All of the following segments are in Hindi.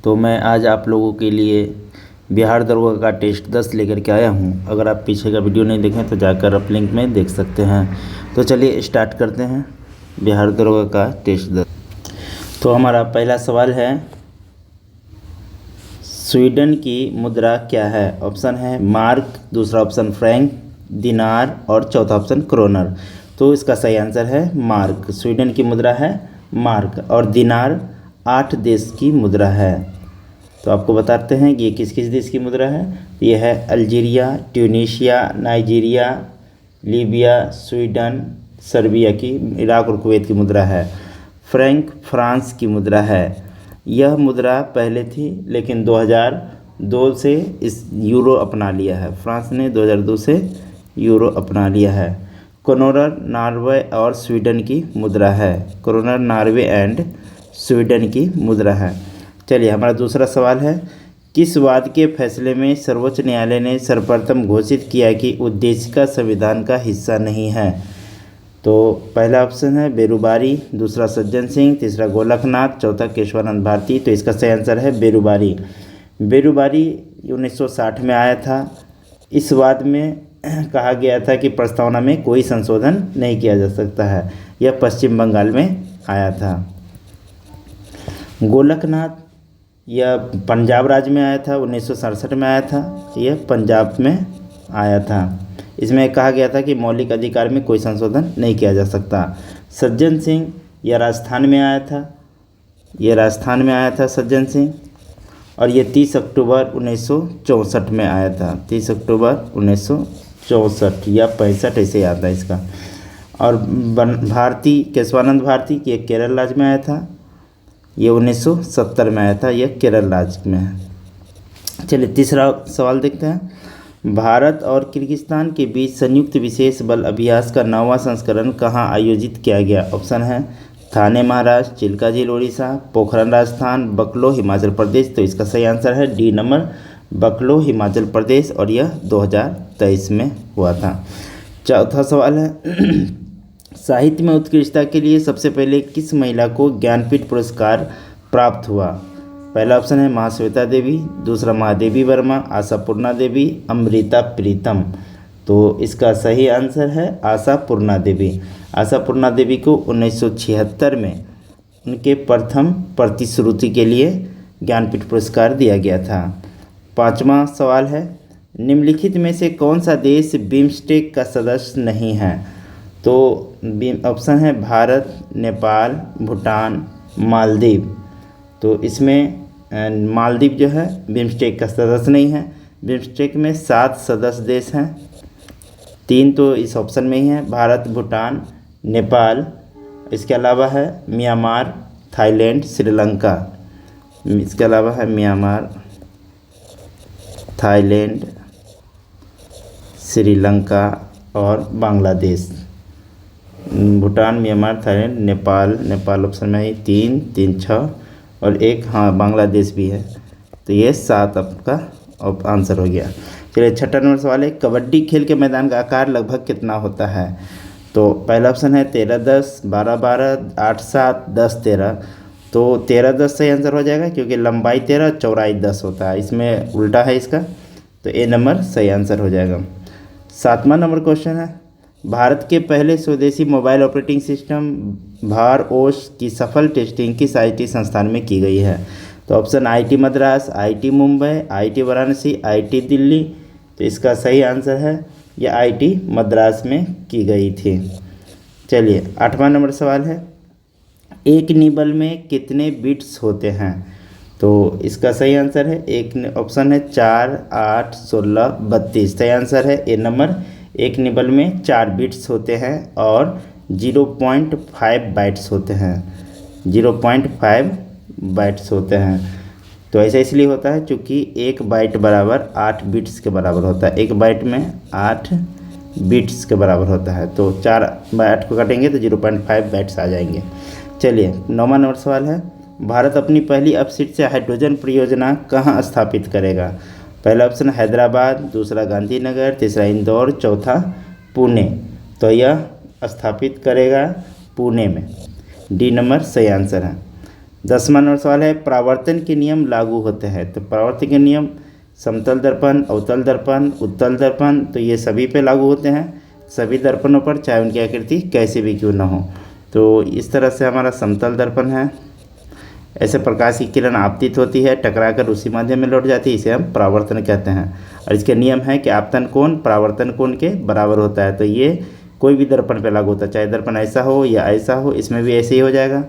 तो मैं आज आप लोगों के लिए बिहार दरोगा का टेस्ट 10 लेकर के आया हूँ। अगर आप पीछे का वीडियो नहीं देखें तो जाकर आप लिंक में देख सकते हैं। तो चलिए स्टार्ट करते हैं बिहार दरोगा का टेस्ट 10। तो हमारा पहला सवाल है, स्वीडन की मुद्रा क्या है? ऑप्शन है मार्क, दूसरा ऑप्शन फ्रैंक, दिनार और चौथा ऑप्शन क्रोनर। तो इसका सही आंसर है मार्क। स्वीडन की मुद्रा है मार्क और दिनार 8 देश की मुद्रा है। तो आपको बताते हैं कि ये किस किस देश की मुद्रा है। ये है Algeria, Tunisia, Nigeria, Libya, Sweden, Serbia की, इराक और कुवैत की मुद्रा है। फ्रैंक फ्रांस की मुद्रा है। यह मुद्रा पहले थी लेकिन 2002 से इस यूरो अपना लिया है। फ्रांस ने 2002 से यूरो अपना लिया है। क्रोनर नॉर्वे और स्वीडन की मुद्रा है। क्रोनर नॉर्वे एंड स्वीडन की मुद्रा है। चलिए हमारा दूसरा सवाल है, किस वाद के फैसले में सर्वोच्च न्यायालय ने सर्वप्रथम घोषित किया कि उद्देशिका संविधान का हिस्सा नहीं है? तो पहला ऑप्शन है बेरुबारी, दूसरा सज्जन सिंह, तीसरा गोलकनाथ, चौथा केशवानंद भारती। तो इसका सही आंसर है बेरुबारी। बेरुबारी 1960 में आया था। इस वाद में कहा गया था कि प्रस्तावना में कोई संशोधन नहीं किया जा सकता है। यह पश्चिम बंगाल में आया था। गोलकनाथ यह पंजाब राज्य में आया था, 1967 में आया था। यह पंजाब में आया था। इसमें कहा गया था कि मौलिक अधिकार में कोई संशोधन नहीं किया जा सकता। सज्जन सिंह यह राजस्थान में आया था। यह राजस्थान में आया था सज्जन सिंह, और ये 30 अक्टूबर 1964 में आया था। 30 अक्टूबर 1964 या 65 ऐसे याद है इसका। और भारती, केशवानंद भारती ये केरल राज्य में आया था। ये 1970 में आया था। यह केरल राज्य में है। चलिए तीसरा सवाल देखते हैं, भारत और किर्गिस्तान के बीच संयुक्त विशेष बल अभ्यास का 9वां संस्करण कहाँ आयोजित किया गया? ऑप्शन है थाने महाराष्ट्र, चिल्का झील उड़ीसा, पोखरन राजस्थान, बकलो हिमाचल प्रदेश। तो इसका सही आंसर है डी नंबर, बकलो हिमाचल प्रदेश, और यह 2023 में हुआ था। चौथा सवाल है, साहित्य में उत्कृष्टता के लिए सबसे पहले किस महिला को ज्ञानपीठ पुरस्कार प्राप्त हुआ? पहला ऑप्शन है महाश्वेता देवी, दूसरा महादेवी वर्मा, आशापूर्णा देवी, अमृता प्रीतम। तो इसका सही आंसर है आशापूर्णा देवी। आशापूर्णा देवी को 1976 में उनके प्रथम प्रतिश्रुति के लिए ज्ञानपीठ पुरस्कार दिया गया था। पांचवा सवाल है, निम्नलिखित में से कौन सा देश बिम्स्टेक का सदस्य नहीं है? तो ऑप्शन है भारत, नेपाल, भूटान, मालदीव। तो इसमें मालदीव जो है बिम्स्टेक का सदस्य नहीं है। बिम्स्टेक में 7 सदस्य देश हैं, 3 तो इस ऑप्शन में ही हैं, भारत, भूटान, नेपाल, इसके अलावा है म्यांमार, थाईलैंड, श्रीलंका। इसके अलावा है म्यांमार, थाईलैंड, श्रीलंका और Bangladesh. Bhutan, Myanmar, Thailand, Nepal option में ही 3 6 और 1 हाँ बांग्लादेश भी है। तो ये 7 आपका आंसर हो गया। चलिए छठा नंबर सवाल है, कबड्डी खेल के मैदान का आकार लगभग कितना होता है? तो पहला ऑप्शन है 13-10, 12-12, 8-7, 10-13। तो 13-10 सही आंसर हो जाएगा क्योंकि लंबाई 13, चौड़ाई 10 होता है। इसमें उल्टा है इसका, तो ए नंबर सही आंसर हो जाएगा। 7वां नंबर क्वेश्चन है, भारत के पहले स्वदेशी मोबाइल ऑपरेटिंग सिस्टम भार ओस की सफल टेस्टिंग किस आईटी संस्थान में की गई है? तो option IT Madras, IT Mumbai, IT Varanasi, IT Delhi. तो इसका सही आंसर है यह आईटी मद्रास में की गई थी। चलिए 8वां नंबर सवाल है, एक निबल में कितने बिट्स होते हैं? तो इसका सही आंसर है एक ऑप्शन है 4, 8, 16, 32। सही आंसर है ए नंबर, एक निबल में 4 बिट्स होते हैं और 0.5 बाइट्स होते हैं। 0.5 बाइट्स होते हैं। तो ऐसा इसलिए होता है क्योंकि 1 बाइट बराबर 8 बिट्स के बराबर होता है। 1 बाइट में 8 बिट्स के बराबर होता है। तो 4 बाय 8 को काटेंगे तो 0.5 बाइट्स आ जाएंगे। चलिए 9वां नंबर सवाल है, भारत अपनी पहली अपशिष्ट से हाइड्रोजन परियोजना कहाँ स्थापित करेगा? पहला ऑप्शन हैदराबाद, दूसरा गांधीनगर, तीसरा इंदौर, चौथा पुणे। तो यह स्थापित करेगा पुणे में। डी नंबर सही आंसर है। 10वां नंबर सवाल है परावर्तन के नियम लागू होते हैं। तो परावर्तन के नियम समतल दर्पण, अवतल दर्पण, उत्तल दर्पण, तो ये सभी पे लागू होते हैं, सभी दर्पणों पर, चाहे उनकी आकृति कैसी भी क्यों ना हो। तो इस तरह से हमारा समतल दर्पण है, ऐसे प्रकाश की किरण आपतित होती है, टकराकर उसी माध्यम में लौट जाती है, इसे हम परावर्तन कहते हैं। और इसके नियम है कि आपतन कोण परावर्तन कोण के बराबर होता है। तो ये कोई भी दर्पण पे लागू होता है, चाहे दर्पण ऐसा हो या ऐसा हो, इसमें भी ऐसे ही हो जाएगा,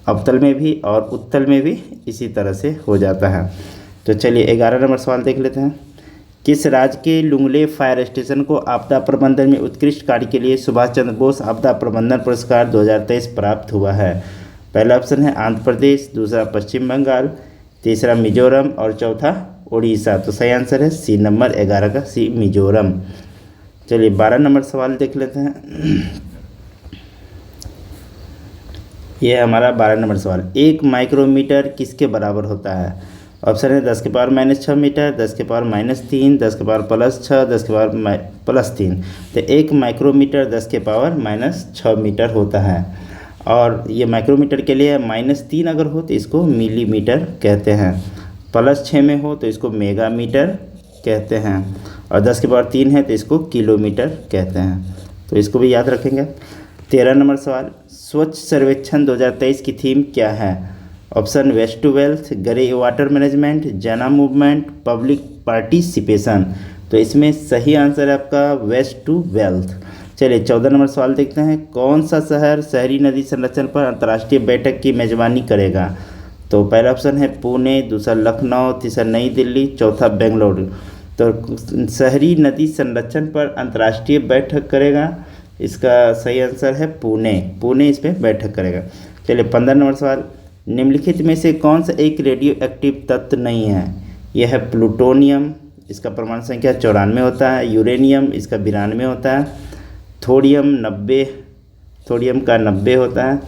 अवतल में भी और उत्तल में भी इसी तरह से हो जाता है। तो चलिए 11 नंबर सवाल देख लेते हैं। किस राज्य के लुंगले फायर स्टेशन को आपदा प्रबंधन में उत्कृष्ट कार्य के लिए सुभाष चंद्र बोस आपदा प्रबंधन पुरस्कार 2023 प्राप्त हुआ है? पहला ऑप्शन है आंध्र प्रदेश, दूसरा पश्चिम बंगाल, तीसरा मिजोरम और चौथा उड़ीसा। तो सही आंसर है सी नंबर 11 का, सी मिजोरम। चलिए 12 नंबर सवाल देख लेते हैं। यह है हमारा 12 नंबर सवाल। 1 माइक्रोमीटर किसके बराबर होता है? ऑप्शन है 10 के पावर -6 मीटर, 10 के पावर -3, 10 के पावर +6, 10 के पावर +3। तो 1 माइक्रोमीटर 10 के पावर -6 मीटर होता है। और ये माइक्रोमीटर के लिए -3 अगर हो तो इसको मिलीमीटर कहते हैं, +6 में हो तो इसको मेगामीटर कहते हैं, और 10 के पावर 3 है तो इसको किलोमीटर कहते हैं। तो इसको भी याद रखेंगे। 13 नंबर सवाल। स्वच्छ सर्वेक्षण 2023 की थीम क्या है? Option waste to wealth, grey water management, Jana movement, public participation. तो इसमें सही आंसर है आपका वेस्ट टू वेल्थ। चलिए 14 नंबर सवाल देखते हैं। कौन सा शहर शहरी नदी संरक्षण पर अंतर्राष्ट्रीय बैठक की मेजबानी करेगा? तो पहला ऑप्शन है पुणे, दूसरा लखनऊ, तीसरा नई दिल्ली, चौथा बेंगलुरु। तो शहरी नदी संरक्षण पर अंतर्राष्ट्रीय बैठक करेगा, इसका सही आंसर है पुणे। पुणे इस पर बैठक करेगा। चलिए 15 नंबर सवाल। निम्नलिखित में से कौन सा एक रेडियो एक्टिव तत्व नहीं है? यह है प्लूटोनियम, इसका परमाणु संख्या 94 होता है, यूरेनियम इसका 92 होता है, थोरियम का 90 होता है,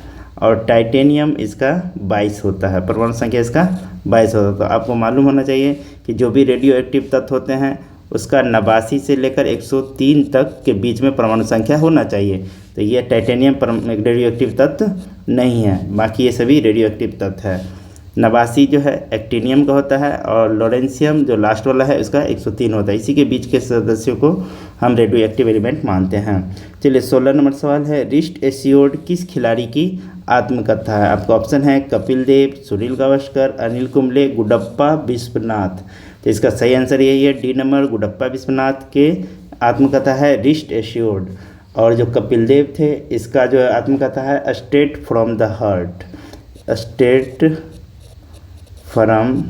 और टाइटेनियम इसका 22 होता है, परमाणु संख्या इसका 22 होता है। तो आपको मालूम होना चाहिए कि जो भी रेडियो एक्टिव तत्व होते हैं उसका 89 से लेकर 103 तक के बीच में परमाणु संख्या होना चाहिए। तो ये टाइटेनियम रेडियो एक्टिव तत्व नहीं है, बाकी ये सभी रेडियो एक्टिव तत्व है। 89 जो है एक्टिनियम का होता है, और लॉरेंशियम जो लास्ट वाला है उसका 103 होता है। इसी के बीच के सदस्यों को हम रेडियो एक्टिव एलिमेंट मानते हैं। चलिए 16 नंबर सवाल है। रिस्ट एश्योर्ड किस खिलाड़ी की आत्मकथा है? आपका ऑप्शन है कपिल देव, सुनील गावस्कर, अनिल कुंबले, गुडप्पा विश्वनाथ। तो इसका सही आंसर यही है, डी नंबर, गुडप्पा विश्वनाथ के आत्मकथा है रिस्ट एश्योर्ड। और जो कपिल देव थे इसका जो आत्मकथा है straight from the heart, straight from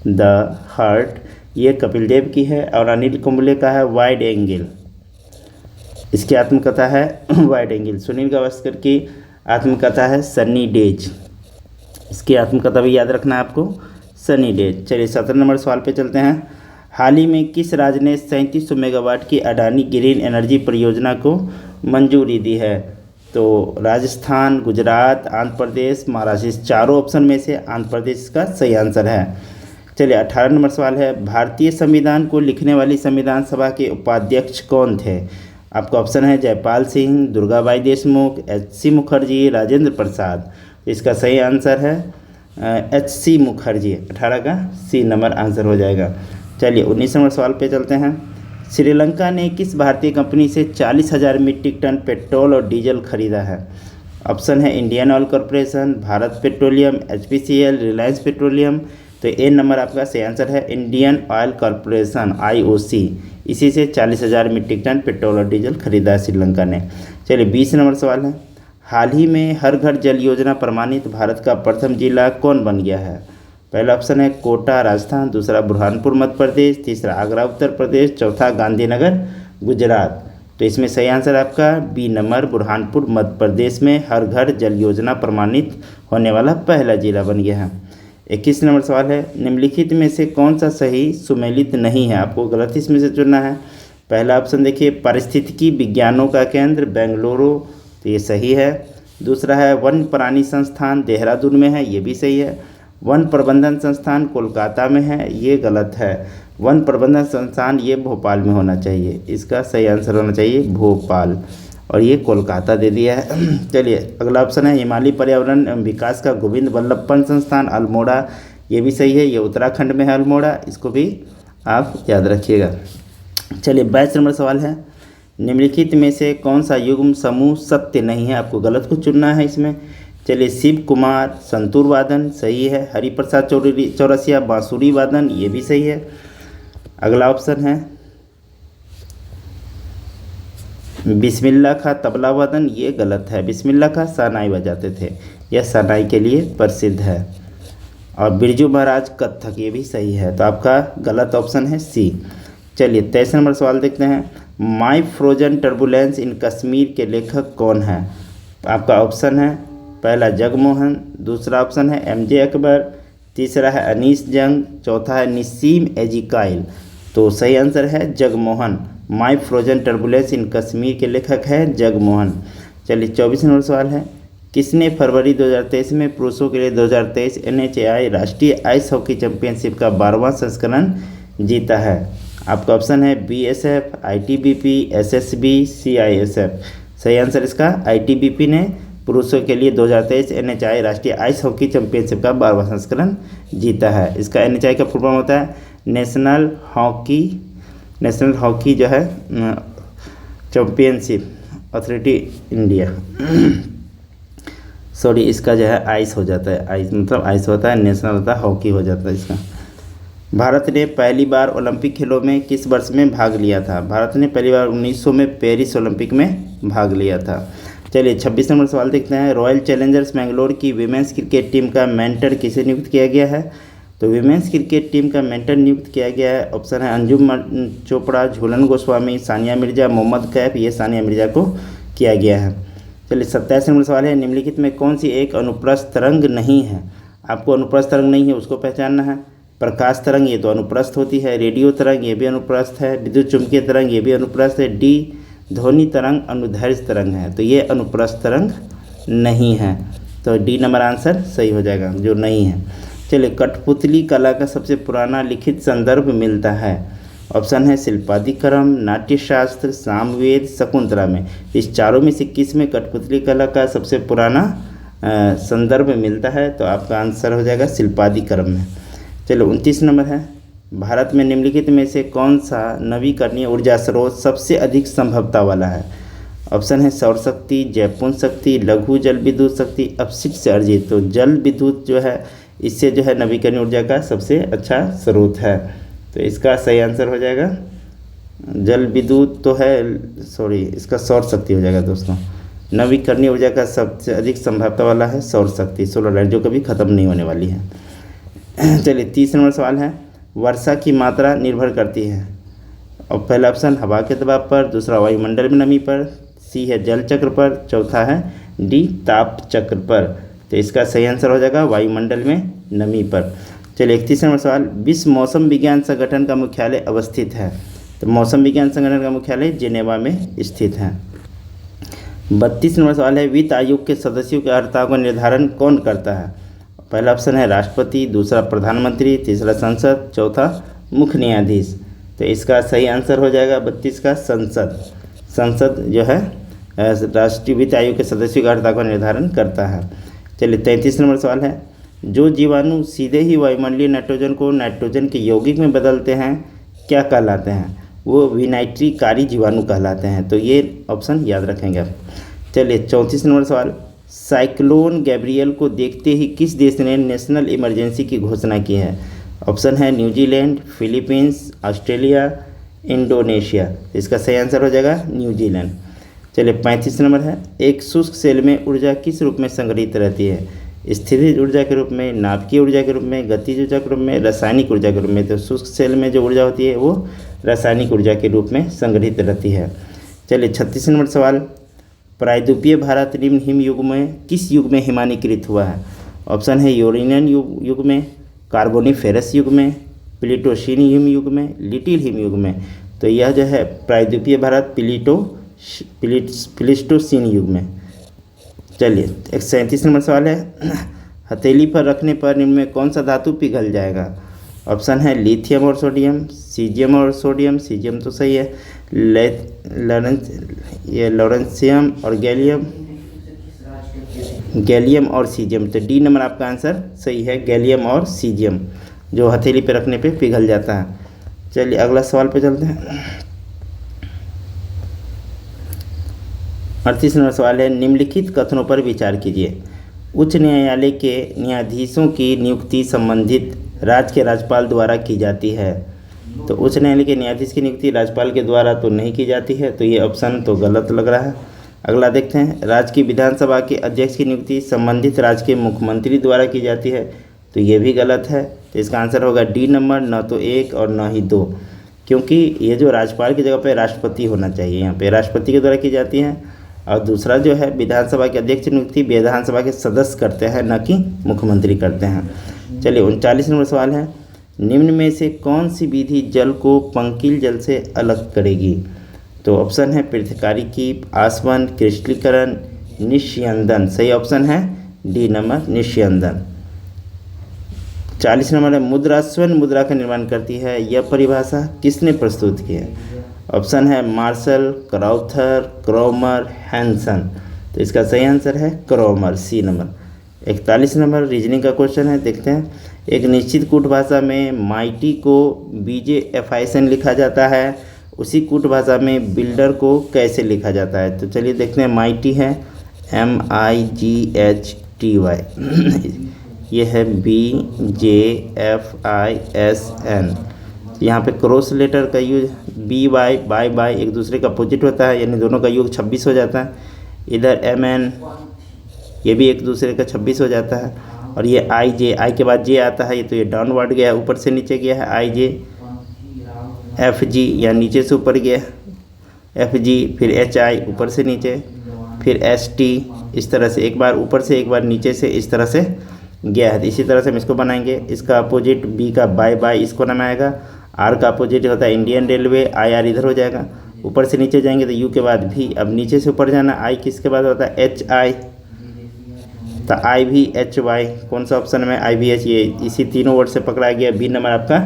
the heart, ये कपिल देव की है। और अनिल कुंबले का है वाइड एंगल, इसकी आत्मकथा है वाइड एंगल। सुनील गावस्कर की आत्मकथा है सनी डेज, इसकी आत्मकथा भी याद रखना है आपको, सनी डेज। चलिए 17 नंबर सवाल पे चलते हैं। हाल ही में किस राज्य ने 3700 मेगावाट की अडानी ग्रीन एनर्जी परियोजना को मंजूरी दी है? तो राजस्थान, गुजरात, आंध्र प्रदेश, महाराष्ट्र, इस चारों ऑप्शन में से आंध्र प्रदेश का सही आंसर है। चलिए 18 नंबर सवाल है। भारतीय संविधान को लिखने वाली संविधान सभा के उपाध्यक्ष कौन थे? आपका ऑप्शन है जयपाल सिंह, दुर्गाबाई देशमुख, HC मुखर्जी, राजेंद्र प्रसाद। इसका सही आंसर है HC मुखर्जी, 18 का सी नंबर आंसर हो जाएगा। चलिए 19 नंबर सवाल पे चलते हैं। श्रीलंका ने किस भारतीय कंपनी से 40,000 मीट्रिक टन पेट्रोल और डीजल खरीदा है? ऑप्शन है Indian oil corporation, Bharat petroleum, HPCL, Reliance petroleum. तो ए नंबर आपका सही आंसर है इंडियन ऑयल कॉरपोरेशन, IOC। इसी से 40,000 मीट्रिक टन पेट्रोल और डीजल खरीदा है श्रीलंका ने। चलिए 20 नंबर सवाल है। हाल ही में हर घर जल योजना प्रमाणित भारत का प्रथम जिला कौन बन गया है? पहला ऑप्शन है कोटा राजस्थान, दूसरा बुरहानपुर मध्य प्रदेश, तीसरा आगरा उत्तर प्रदेश, चौथा गांधीनगर गुजरात। तो इसमें सही आंसर आपका बी नंबर, बुरहानपुर मध्य प्रदेश में हर घर जल योजना प्रमाणित होने वाला पहला जिला बन गया है। 21 नंबर सवाल है। निम्नलिखित में से कौन सा सही सुमेलित नहीं है? आपको गलत इसमें से चुनना है। पहला ऑप्शन देखिए पारिस्थितिकी विज्ञानों का केंद्र बेंगलुरु, तो ये सही है। दूसरा है वन प्राणी संस्थान देहरादून में है, ये भी सही है। वन प्रबंधन संस्थान कोलकाता में है, ये गलत है। वन प्रबंधन संस्थान ये भोपाल में होना चाहिए, इसका सही आंसर होना चाहिए भोपाल। और ये कोलकाता दे दिया है। चलिए अगला ऑप्शन है हिमालय पर्यावरण एवं विकास का गोविंद वल्लभ पंत संस्थान अल्मोड़ा, ये भी सही है, ये उत्तराखंड में है अल्मोड़ा, इसको भी आप याद रखिएगा। चलिए 22 नंबर सवाल है, निम्नलिखित में से कौन सा युग्म समूह सत्य नहीं है, आपको गलत को चुनना है इसमें। चलिए शिव कुमार संतूर वादन सही है, हरिप्रसाद चौरसिया बांसुरी वादन, ये भी सही है। अगला ऑप्शन है बिस्मिल्लाह खां तबला वादन, ये गलत है, बिस्मिल्लाह खां शहनाई बजाते थे, यह शहनाई के लिए प्रसिद्ध है। और बिरजू महाराज कत्थक, ये भी सही है, तो आपका गलत ऑप्शन है सी। चलिए 23 नंबर सवाल देखते हैं, माई फ्रोजन टर्बुलेंस इन कश्मीर के लेखक कौन है। आपका ऑप्शन है पहला जगमोहन, दूसरा ऑप्शन है एमजे अकबर, तीसरा है अनीस जंग, चौथा है निसीम एजिकाइल। तो सही आंसर है जगमोहन। माई फ्रोजन टर्बुलेंस इन कश्मीर के लेखक है जगमोहन। चलिए 24 नंबर सवाल है, किसने फरवरी 2023 में पुरुषों के लिए 2023 NHAI राष्ट्रीय आइस हॉकी चैंपियनशिप का 12वां संस्करण जीता है। आपका ऑप्शन है BSF, ITBP, SSB, CISF। सही आंसर इसका ITBP ने पुरुषों के लिए 2023 NHAI राष्ट्रीय आइस हॉकी चैंपियनशिप का 12वां संस्करण जीता है। इसका NHAI का फुल फॉर्म होता है नेशनल हॉकी जो है चैंपियनशिप अथॉरिटी इंडिया। सॉरी, इसका जो है आइस हो जाता है, आइस मतलब आइस होता है, नेशनल होता है, हॉकी हो जाता है इसका। भारत ने पहली बार ओलंपिक खेलों में किस वर्ष में भाग लिया था। भारत ने पहली बार 1900 में पेरिस ओलंपिक में भाग लिया था। चलिए 26 नंबर सवाल देखते हैं, रॉयल चैलेंजर्स मैंगलोर की विमेंस क्रिकेट टीम का मेंटर किसे नियुक्त किया गया है। तो विमेंस क्रिकेट टीम का मेंटर नियुक्त किया गया है, ऑप्शन है अंजुम चोपड़ा, झूलन गोस्वामी, सानिया मिर्जा, मोहम्मद कैफ, ये सानिया मिर्जा को किया गया है। चलिए 27 नंबर सवाल है, निम्नलिखित में कौन सी एक अनुप्रस्थ तरंग नहीं है। आपको अनुप्रस्थ तरंग नहीं है उसको पहचानना है। प्रकाश तरंग, ये तो अनुप्रस्थ होती है, रेडियो तरंग, ये भी अनुप्रस्थ है, विद्युत चुंबकीय तरंग, ये भी अनुप्रस्थ है, डी ध्वनि तरंग अनुदैर्ध्य तरंग है, तो ये अनुप्रस्थ तरंग नहीं है, तो डी नंबर आंसर सही हो जाएगा, जो नहीं है। चलिए कठपुतली कला का सबसे पुराना लिखित संदर्भ मिलता है, ऑप्शन है शिल्पादिक्रम, नाट्यशास्त्र, सामवेद, शकुंतला में। इस चारों में से किस में कठपुतली कला का सबसे पुराना संदर्भ मिलता है, तो आपका आंसर हो जाएगा शिल्पादिक्रम में। चलो 29 नंबर है, भारत में निम्नलिखित में से कौन सा नवीकरणीय ऊर्जा स्रोत सबसे अधिक संभवता वाला है। ऑप्शन है सौर शक्ति, जैवपुंज शक्ति, लघु जल विद्युत शक्ति, अपशिष्ट से अर्जित। तो जल विद्युत जो है इससे जो है नवीकरणीय ऊर्जा का सबसे अच्छा स्रोत है, तो इसका सही आंसर हो जाएगा जल विद्युत तो है, सॉरी इसका सौर शक्ति हो जाएगा दोस्तों। नवीकरणीय ऊर्जा का सबसे अधिक संभावना वाला है सौर शक्ति, सोलर लाइट, जो कभी ख़त्म नहीं होने वाली है। चलिए 30 नंबर सवाल है, वर्षा की मात्रा निर्भर करती है। और पहला ऑप्शन हवा के दबाव पर, दूसरा वायुमंडल में नमी पर, सी है जल चक्र पर, चौथा है डी ताप चक्र पर। तो इसका सही आंसर हो जाएगा वायुमंडल में नमी पर। चलिए 31 नंबर सवाल, विश्व मौसम विज्ञान संगठन का मुख्यालय अवस्थित है। तो मौसम विज्ञान संगठन का मुख्यालय जेनेवा में स्थित है। 32 नंबर सवाल है, वित्त आयोग के सदस्यों के अर्हता का निर्धारण कौन करता है। पहला ऑप्शन है राष्ट्रपति, दूसरा प्रधानमंत्री, तीसरा संसद, चौथा मुख्य न्यायाधीश। तो इसका सही आंसर हो जाएगा 32 का संसद। संसद जो है राष्ट्रीय वित्त आयोग के सदस्यों के अर्हता का निर्धारण करता है। चलिए 33 नंबर सवाल है, जो जीवाणु सीधे ही वायुमंडलीय नाइट्रोजन को नाइट्रोजन के यौगिक में बदलते हैं क्या कहलाते हैं। वो विनाइट्रीकारी जीवाणु कहलाते हैं, तो ये ऑप्शन याद रखेंगे आप। चलिए 34 नंबर सवाल, साइक्लोन गैब्रियल को देखते ही किस देश ने नेशनल इमरजेंसी की घोषणा की है। ऑप्शन है न्यूजीलैंड, फिलीपींस, ऑस्ट्रेलिया, इंडोनेशिया। इसका सही आंसर हो जाएगा न्यूजीलैंड। चलिए 35 नंबर है, एक शुष्क सेल में ऊर्जा किस रूप में संग्रहित रहती है। स्थिर ऊर्जा के रूप में, नाभिकीय ऊर्जा के रूप में, गतिज ऊर्जा के रूप में, रासायनिक ऊर्जा के रूप में। तो शुष्क सेल में जो ऊर्जा होती है वो रासायनिक ऊर्जा के रूप में संग्रहित रहती है। चलिए 36 नंबर सवाल, प्रायद्वीपीय भारत निम्न हिम युग में किस युग में हिमानीकृत हुआ है। ऑप्शन है यूरेनियन युग में, कार्बोनिफेरस युग में, प्लीटोसीन हिम युग में, लिटिल हिम युग में। तो यह जो है प्रायद्वीपीय भारत प्लीस्टोसीन युग में। चलिए 37 नंबर सवाल है, हथेली पर रखने पर निम्न में कौन सा धातु पिघल जाएगा। ऑप्शन है लिथियम और सोडियम, सीजियम और सोडियम, सीजियम तो सही है, लॉरेंशियम और गैलियम, गैलियम और सीजियम। तो डी नंबर आपका आंसर सही है, गैलियम और सीजियम, जो हथेली पे रखने पे पिघल जाता है। चलिए अगला सवाल पे चलते हैं। 38 नंबर सवाल है, निम्नलिखित कथनों पर विचार कीजिए। उच्च न्यायालय के न्यायाधीशों की नियुक्ति संबंधित राज्य के राज्यपाल द्वारा की जाती है। तो उच्च न्यायालय के न्यायाधीश की नियुक्ति राज्यपाल के द्वारा तो नहीं की जाती है, तो ये ऑप्शन तो गलत लग रहा है। अगला देखते हैं, राज्य की विधानसभा के अध्यक्ष की नियुक्ति संबंधित राज्य के मुख्यमंत्री द्वारा की जाती है। तो ये भी गलत है। तो इसका आंसर होगा डी नंबर, न तो 1 और न ही 2, क्योंकि ये जो राज्यपाल की जगह पे राष्ट्रपति होना चाहिए, यहाँ पे राष्ट्रपति के द्वारा की जाती है। और दूसरा जो है विधानसभा के अध्यक्ष नियुक्ति विधानसभा के सदस्य करते हैं, न कि मुख्यमंत्री करते हैं। चलिए 39 नंबर सवाल है, निम्न में से कौन सी विधि जल को पंकिल जल से अलग करेगी। तो ऑप्शन है पृथकारिकी, आसवन, क्रिस्टलीकरण, निस्यंदन। सही ऑप्शन है डी नंबर, निस्यंदन। 40 नंबर है, मुद्रा स्वर्ण मुद्रा का निर्माण करती है, यह परिभाषा किसने प्रस्तुत की है। ऑप्शन है मार्शल, क्राउथर, क्रॉमर, हैंसन। तो इसका सही आंसर है क्रॉमर, सी नंबर। 41 नंबर रीजनिंग का क्वेश्चन है, देखते हैं। एक निश्चित कूट भाषा में माइटी को BJFISN लिखा जाता है, उसी कूट भाषा में बिल्डर को कैसे लिखा जाता है। तो चलिए देखते हैं, माइटी है MIGHTY, ये है BJFISN। यहाँ पे क्रॉस लेटर का यूज BY, बाय एक दूसरे का अपोजिट होता है, यानी दोनों का योग 26 हो जाता है। इधर MN, ये भी एक दूसरे का 26 हो जाता है। और ये IJ, आई के बाद जे आता है, ये तो ये डाउनवर्ड गया है, ऊपर से नीचे गया है IJ। FG या नीचे से ऊपर गया FG, फिर HI ऊपर से नीचे, फिर ST, इस तरह से एक बार ऊपर से एक बार नीचे से इस तरह से गया है। इसी तरह से हम इसको बनाएंगे। इसका अपोजिट B का बाय इसको नाम आएगा। R का अपोजिट होता है इंडियन रेलवे, IR इधर हो जाएगा। ऊपर से नीचे जाएंगे तो U के बाद V, अब नीचे से ऊपर जाना, I किसके बाद होता है HI, तो IVHY, कौन सा ऑप्शन में IVH, ये इसी तीनों वर्ड से पकड़ा गया। B नंबर आपका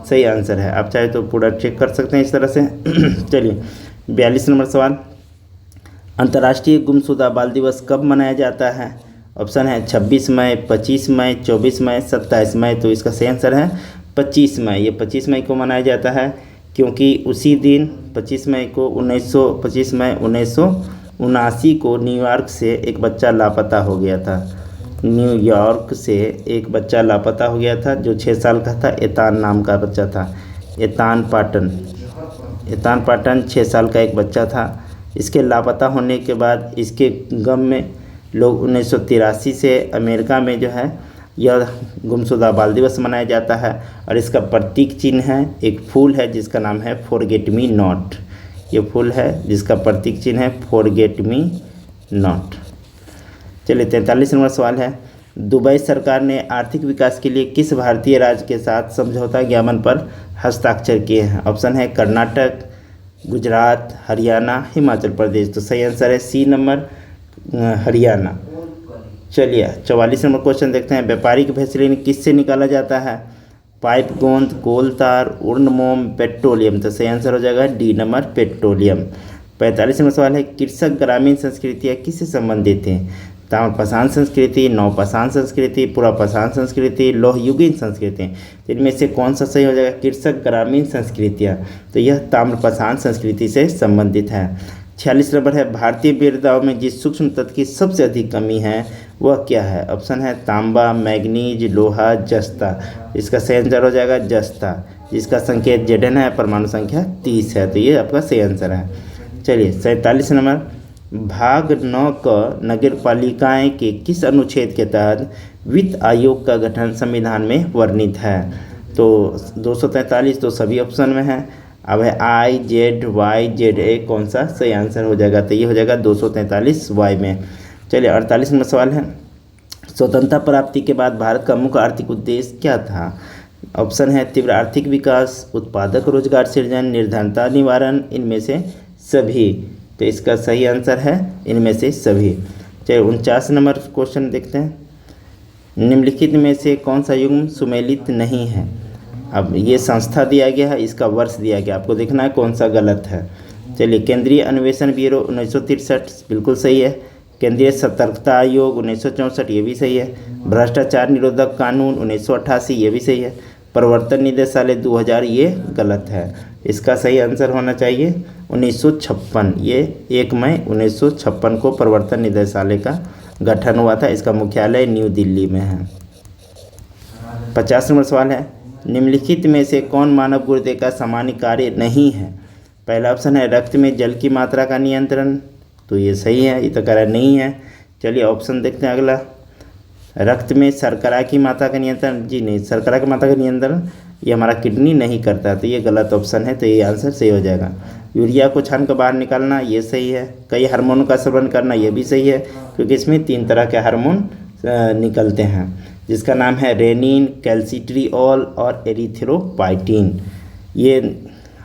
सही आंसर है। आप चाहे तो पूरा चेक कर सकते हैं इस तरह से। चलिए 42 नंबर सवाल, अंतर्राष्ट्रीय गुमशुदा बाल दिवस कब मनाया जाता है। ऑप्शन है 26 मई, 25 मई, 24 मई, 27 मई। तो इसका सही आंसर है 25 मई। ये 25 मई को मनाया जाता है क्योंकि उसी दिन 25 मई को 1979 को न्यूयॉर्क से एक बच्चा लापता हो गया था। न्यूयॉर्क से एक बच्चा लापता हो गया था जो 6 साल का था। एतान नाम का बच्चा था, एतान पाटन 6 साल का एक बच्चा था। इसके लापता होने के बाद इसके गम में लोग 1983 से अमेरिका में जो है यह गुमशुदा बाल दिवस मनाया जाता है। और इसका प्रतीक चिन्ह है, एक फूल है जिसका नाम है फॉरगेट मी नॉट। ये फूल है जिसका प्रतीक चिन्ह है फॉरगेट मी नॉट। चलिए 43 नंबर सवाल है, दुबई सरकार ने आर्थिक विकास के लिए किस भारतीय राज्य के साथ समझौता ज्ञापन पर हस्ताक्षर किए हैं। ऑप्शन है कर्नाटक, गुजरात, हरियाणा, हिमाचल प्रदेश। तो सही आंसर है सी नंबर, हरियाणा। चलिए 44 नंबर क्वेश्चन देखते हैं, व्यापारिक वैसलीन किससे निकाला जाता है। पाइप गोंद, कोल तार, उर्न मोम, पेट्रोलियम। तो सही आंसर हो जाएगा डी नंबर, पेट्रोलियम। 45 नंबर सवाल है, कृषक ग्रामीण संस्कृतियाँ किससे संबंधित हैं। ताम्रपाषाण संस्कृति, नवपाषाण संस्कृति, पुरापाषाण संस्कृति, लोहयुगीन संस्कृति। तो इनमें से कौन सा सही हो जाएगा, कृषक ग्रामीण संस्कृतियाँ। तो यह ताम्रपाषाण संस्कृति से संबंधित है। 46 नंबर है, भारतीय मृदाओं में जिस सूक्ष्म तत्व की सबसे अधिक कमी है वह क्या है। ऑप्शन है तांबा, मैग्नीज, लोहा, जस्ता। इसका सही आंसर हो जाएगा जस्ता, जिसका संकेत Zn है, परमाणु संख्या 30 है। तो ये आपका सही आंसर है। चलिए 47 नंबर, भाग 9 क नगरपालिकाएं के किस अनुच्छेद के तहत वित्त आयोग का गठन संविधान में वर्णित है। तो 243 तो सभी ऑप्शन में है। अब है IZYZA, कौन सा सही आंसर हो जाएगा। तो ये हो जाएगा 243Y में। चलिए 48 नंबर सवाल है, स्वतंत्रता प्राप्ति के बाद भारत का मुख्य आर्थिक उद्देश्य क्या था। ऑप्शन है तीव्र आर्थिक विकास, उत्पादक रोजगार सृजन, निर्धनता निवारण, इनमें से सभी। तो इसका सही आंसर है इनमें से सभी। चलिए 49 नंबर क्वेश्चन देखते हैं, निम्नलिखित में से कौन सा युग्म सुमेलित नहीं है। अब ये संस्था दिया गया है, इसका वर्ष दिया गया, आपको देखना है कौन सा गलत है। चलिए, केंद्रीय अन्वेषण ब्यूरो 1963 बिल्कुल सही है। केंद्रीय सतर्कता आयोग 1964 ये भी सही है। भ्रष्टाचार निरोधक कानून 1988 ये भी सही है। प्रवर्तन निदेशालय 2000 ये गलत है। इसका सही आंसर होना चाहिए 1956। ये 1 मई 1956 को प्रवर्तन निदेशालय का गठन हुआ था। इसका मुख्यालय न्यू दिल्ली में है। 50 नंबर सवाल है, निम्नलिखित में से कौन मानव गुर्दे का सामान्य कार्य नहीं है? पहला ऑप्शन है रक्त में जल की मात्रा का नियंत्रण, तो ये सही है, ये तो कह रहा नहीं है। चलिए ऑप्शन देखते हैं अगला, रक्त में शर्करा की मात्रा का नियंत्रण, जी नहीं, शर्करा की मात्रा का नियंत्रण ये हमारा किडनी नहीं करता, तो ये गलत ऑप्शन है, तो ये आंसर सही हो जाएगा। यूरिया को छान कर बाहर निकालना, ये सही है। कई हार्मोनों का सेवन करना, ये भी सही है, क्योंकि इसमें 3 तरह के हार्मोन निकलते हैं, जिसका नाम है रेनिन, कैल्सिट्रियोल और एरिथ्रोपाइटिन, ये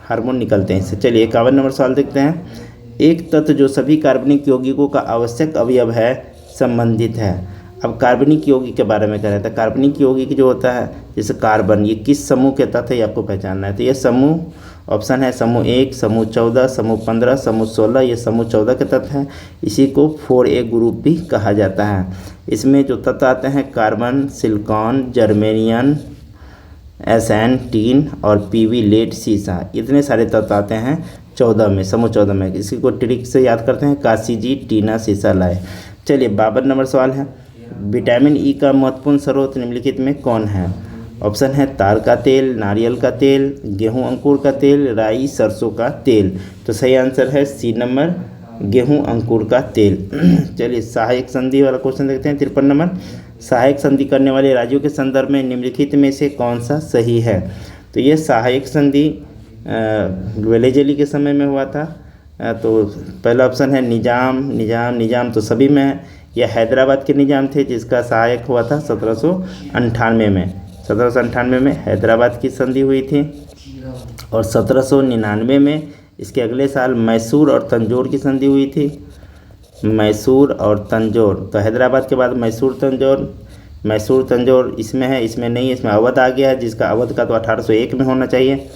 हार्मोन निकलते हैं इससे। चलिए 51 नंबर सवाल देखते हैं, एक तत्व जो सभी कार्बनिक यौगिकों का आवश्यक अवयव है संबंधित है। अब कार्बनिक यौगिक के बारे में कह रहे थे। कार्बनिक यौगिक जो होता है जैसे कार्बन, ये किस समूह के तत्व है ये आपको पहचानना है। तो ये समूह ऑप्शन है समूह 1, समूह 14, समूह 15, समूह 16, ये समूह 14 के तत्व हैं। इसी को 4A ग्रुप भी कहा जाता है। इसमें जो तत्व आते हैं carbon, silicon, germanium, SN, tin और PV लेड, सीसा, इतने सारे तत्व आते हैं 14 में, समूह 14 में। इसी को ट्रिक से याद करते हैं, काशी जी, टीना, सीसा लाए। चलिए 52 नंबर सवाल है, विटामिन ई का महत्वपूर्ण स्रोत निम्नलिखित में कौन है? ऑप्शन है तार का तेल, नारियल का तेल, गेहूं अंकुर का तेल, राई, सरसों का तेल। तो सही आंसर है सी नंबर, गेहूं अंकुर का तेल। चलिए सहायक संधि वाला क्वेश्चन देखते हैं। 53 नंबर, सहायक संधि करने वाले राज्यों के संदर्भ में निम्नलिखित में से कौन सा सही है? तो ये सहायक संधि वेलेजली के समय में हुआ था। तो पहला ऑप्शन है निजाम, निजाम, निजाम तो सभी में है। यह हैदराबाद के निजाम थे जिसका सहायक हुआ था 1798 में। 1798 में हैदराबाद की संधि हुई थी और 1799 में इसके अगले साल मैसूर और तंजौर की संधि हुई थी। मैसूर और तंजौर, तो हैदराबाद के बाद मैसूर तंजौर, मैसूर तंजौर इसमें है, इसमें नहीं है, इसमें अवध आ गया है, जिसका अवध का तो 1801 में होना चाहिए।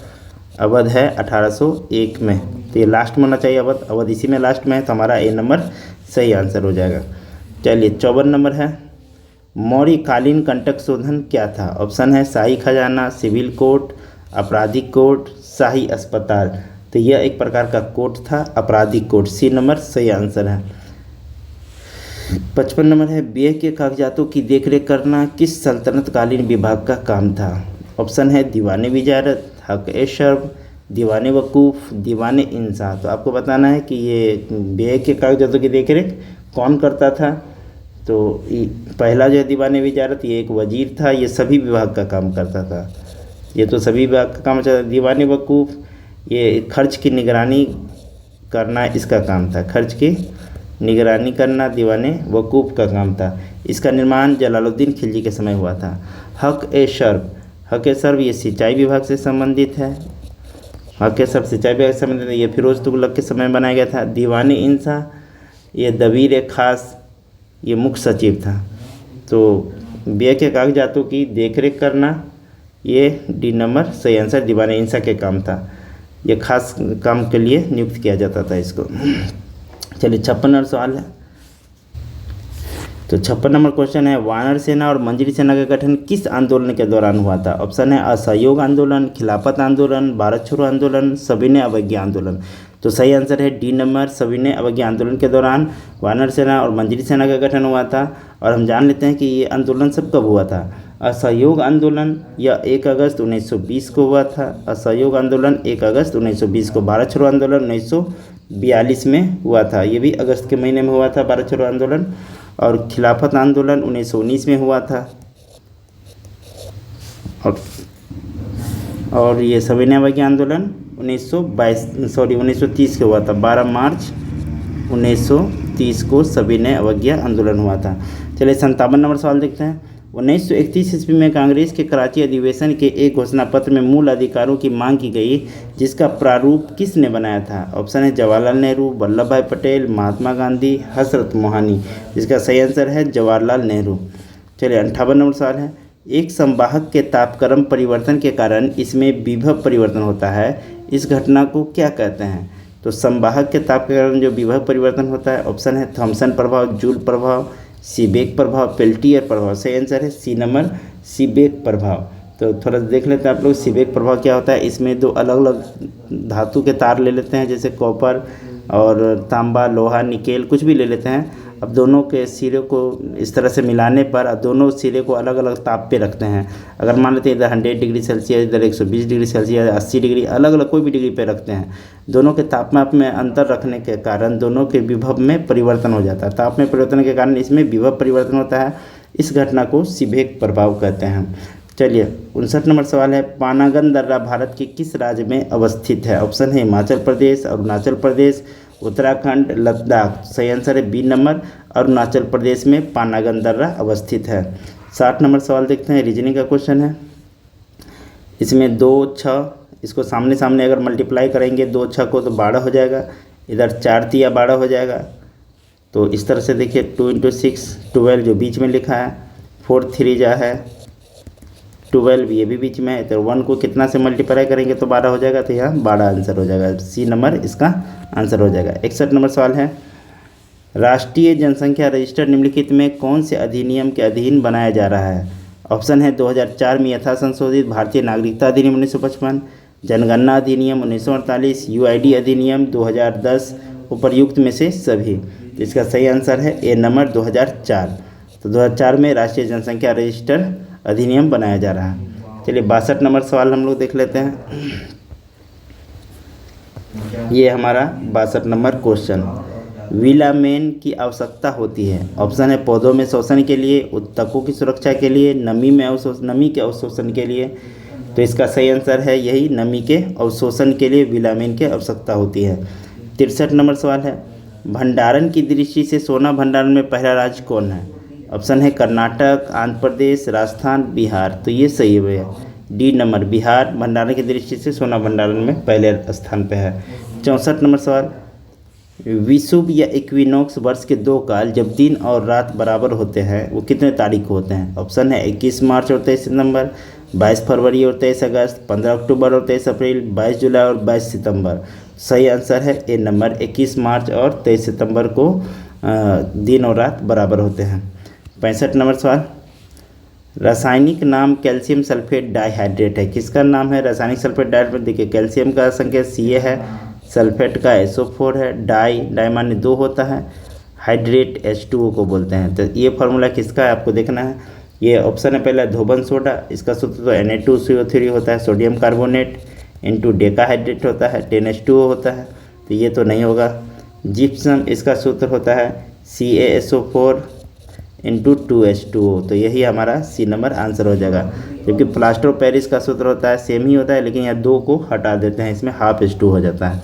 अवध है 1801 में, तो ये लास्ट में होना चाहिए अवध, अवध इसी में लास्ट में है, तो हमारा A नंबर सही आंसर हो जाएगा। चलिए 54 नंबर है, मौर्यकालीन कंटक शोधन क्या था? ऑप्शन है शाही खजाना, सिविल कोर्ट, आपराधिक कोर्ट, शाही अस्पताल। तो यह एक प्रकार का कोर्ट था, आपराधिक कोर्ट, सी नंबर सही आंसर है। 55 नंबर है, व्यय के कागजातों की देखरेख करना किस सल्तनतकालीन विभाग का काम था? ऑप्शन है दीवान विजारत, हक शर्ब, दीवान वकूफ़, दीवान इंसाफ। तो आपको बताना है कि ये व्यय के कागजातों की देखरेख कौन करता था। तो पहला जो है दीवान विजारत, ये एक वजीर था, ये सभी विभाग का काम करता था, ये तो सभी विभाग का काम था। दीवान वकूफ़, ये खर्च की निगरानी करना इसका काम था, खर्च की निगरानी करना दीवान वकूफ़ का काम था। इसका निर्माण जलालुद्दीन खिलजी के समय हुआ था। हक ए शर्ब, हक ए शर्ब ये सिंचाई विभाग से संबंधित है, हक ए शर्ब सिंचाई विभाग से संबंधित है, ये फिरोज तुगलक के समय में बनाया गया था। दीवान इंसा, ये दबीर ए खास, ये मुख्य सचिव था। तो व्यय के कागजातों की देखरेख करना ये डी नंबर सही आंसर दीवान इंसा के काम था, ये खास काम के लिए नियुक्त किया जाता था इसको। चलिए 56 नंबर सवाल है, तो 56 नंबर क्वेश्चन है, वानर सेना और मंजरी सेना का गठन किस आंदोलन के दौरान हुआ था? ऑप्शन है असहयोग आंदोलन, खिलाफत आंदोलन, भारत छोड़ो आंदोलन, सविनय अवज्ञा आंदोलन। तो सही आंसर है डी नंबर, सविनय अवज्ञा आंदोलन के दौरान वानर सेना और मंजरी सेना का गठन हुआ था। और हम जान लेते हैं कि ये आंदोलन सब कब हुआ था। असहयोग आंदोलन यह 1 अगस्त 1920 को हुआ था, असहयोग आंदोलन 1 अगस्त 1920 को। भारत छोड़ो आंदोलन 1942 में हुआ था, ये भी अगस्त के महीने में हुआ था भारत छोड़ो आंदोलन। और खिलाफत आंदोलन 1919 में हुआ था। और ये सविनय अवज्ञा आंदोलन 1930 के हुआ था, 12 मार्च 1930 को सविनय अवज्ञा आंदोलन हुआ था। चलिए 57 नंबर सवाल देखते हैं। 1931 ईस्वी में कांग्रेस के कराची अधिवेशन के एक घोषणा पत्र में मूल अधिकारों की मांग की गई, जिसका प्रारूप किसने बनाया था? ऑप्शन है जवाहरलाल नेहरू, वल्लभ भाई पटेल, महात्मा गांधी, हजरत मोहानी। जिसका सही आंसर है जवाहरलाल नेहरू। चलिए 58 नंबर सवाल है, एक संवाहक के तापक्रम परिवर्तन के कारण इसमें विभव परिवर्तन होता है, इस घटना को क्या कहते हैं? तो संवाहक के ताप के कारण जो विभव परिवर्तन होता है, ऑप्शन है थॉमसन प्रभाव, जूल प्रभाव, सीबेक प्रभाव, पेल्टियर प्रभाव। सही आंसर है सी नंबर, सीबेक प्रभाव। तो थोड़ा देख लेते हैं आप लोग सीबेक प्रभाव क्या होता है। इसमें दो अलग अलग धातु के तार ले लेते हैं, जैसे कॉपर और तांबा, लोहा, निकेल, कुछ भी ले लेते हैं। अब दोनों के सिरे को इस तरह से मिलाने पर दोनों सिरे को अलग अलग ताप पे रखते हैं। अगर मान लेते हैं इधर 100 डिग्री सेल्सियस, इधर 120 डिग्री सेल्सियस, 80 डिग्री, अलग अलग कोई भी डिग्री पे रखते हैं। दोनों के तापमाप में अंतर रखने के कारण दोनों के विभव में परिवर्तन हो जाता है। ताप में परिवर्तन के कारण इसमें विभव परिवर्तन होता है, इस घटना को सीबेक प्रभाव कहते हैं। चलिए 59 नंबर सवाल है, पानागन दर्रा भारत के किस राज्य में अवस्थित है? ऑप्शन है हिमाचल प्रदेश, अरुणाचल प्रदेश, उत्तराखंड, लद्दाख। सही आंसर है बी नंबर, अरुणाचल प्रदेश में पानागन दर्रा अवस्थित है। 60 नंबर सवाल देखते हैं, रीजनिंग का क्वेश्चन है। इसमें 2, 6, इसको सामने सामने अगर मल्टीप्लाई करेंगे 2, 6 को तो 12 हो जाएगा, इधर 4 तिया 12 हो जाएगा। तो इस तरह से देखिए 2 × 6 12 जो बीच में लिखा है, 4 3 जा है 12, ये भी बीच में है। तो 1 को कितना से मल्टीप्लाई करेंगे तो 12 हो जाएगा, तो यहाँ 12 आंसर हो जाएगा, सी नंबर इसका आंसर हो जाएगा। 61 नंबर सवाल है, राष्ट्रीय जनसंख्या रजिस्टर निम्नलिखित में कौन से अधिनियम के अधीन बनाया जा रहा है? ऑप्शन है 2004 में यथा संशोधित भारतीय नागरिकता अधिनियम 1955, जनगणना अधिनियम 1948, यूआईडी अधिनियम 2010, उपर्युक्त में से सभी। तो इसका सही आंसर है ए नंबर 2004। तो 2004 में राष्ट्रीय जनसंख्या रजिस्टर अधिनियम बनाया जा रहा है। चलिए 62 नंबर सवाल हम लोग देख लेते हैं। ये हमारा 62 नंबर क्वेश्चन, विलामेन की आवश्यकता होती है। ऑप्शन है पौधों में शोषण के लिए, उत्तकों की सुरक्षा के लिए, नमी के अवशोषण के लिए। तो इसका सही आंसर है यही, नमी के अवशोषण के लिए विलामेन की आवश्यकता होती है। 63 नंबर सवाल है, भंडारण की दृष्टि से सोना भंडारण में पहला राज्य कौन है? ऑप्शन है कर्नाटक, आंध्र प्रदेश, राजस्थान, बिहार। तो ये सही है भैया, डी नंबर बिहार भंडारण की दृष्टि से सोना भंडारण में पहले स्थान पे है। 64 नंबर सवाल, विषुव या इक्विनॉक्स वर्ष के 2 काल जब दिन और रात बराबर होते हैं वो कितने तारीख को होते हैं? ऑप्शन है 21 मार्च और 23 सितंबर, 22 फरवरी और 23 अगस्त, 15 अक्टूबर और 23 अप्रैल, 22 जुलाई और 22 सितंबर। सही आंसर है ए नंबर, 21 मार्च और 23 सितंबर को दिन और रात बराबर होते हैं। 65 नंबर सवाल, रासायनिक नाम कैल्शियम सल्फेट डाइहाइड्रेट है, किसका नाम है? रासायनिक सल्फेट डाइहाइड्रेट, देखिए कैल्शियम का संकेत Ca है, सल्फेट का SO4 है, डाई माने 2 होता है, हाइड्रेट H2O को बोलते हैं। तो ये फार्मूला किसका है आपको देखना है। ये ऑप्शन है पहला धोबन सोडा, इसका सूत्र तो Na2CO3 होता है, सोडियम कार्बोनेट इंटू डेकाहाइड्रेट होता है, 10H2O होता है, तो ये तो नहीं होगा। जिप्सम, इसका सूत्र होता है CaSO4 इंटू 2H2O, तो यही हमारा सी नंबर आंसर हो जाएगा। जबकि प्लास्टर ऑफ पेरिस का सूत्र होता है सेम ही होता है, लेकिन यहाँ 2 को हटा देते हैं, इसमें हाफ H2 हो जाता है,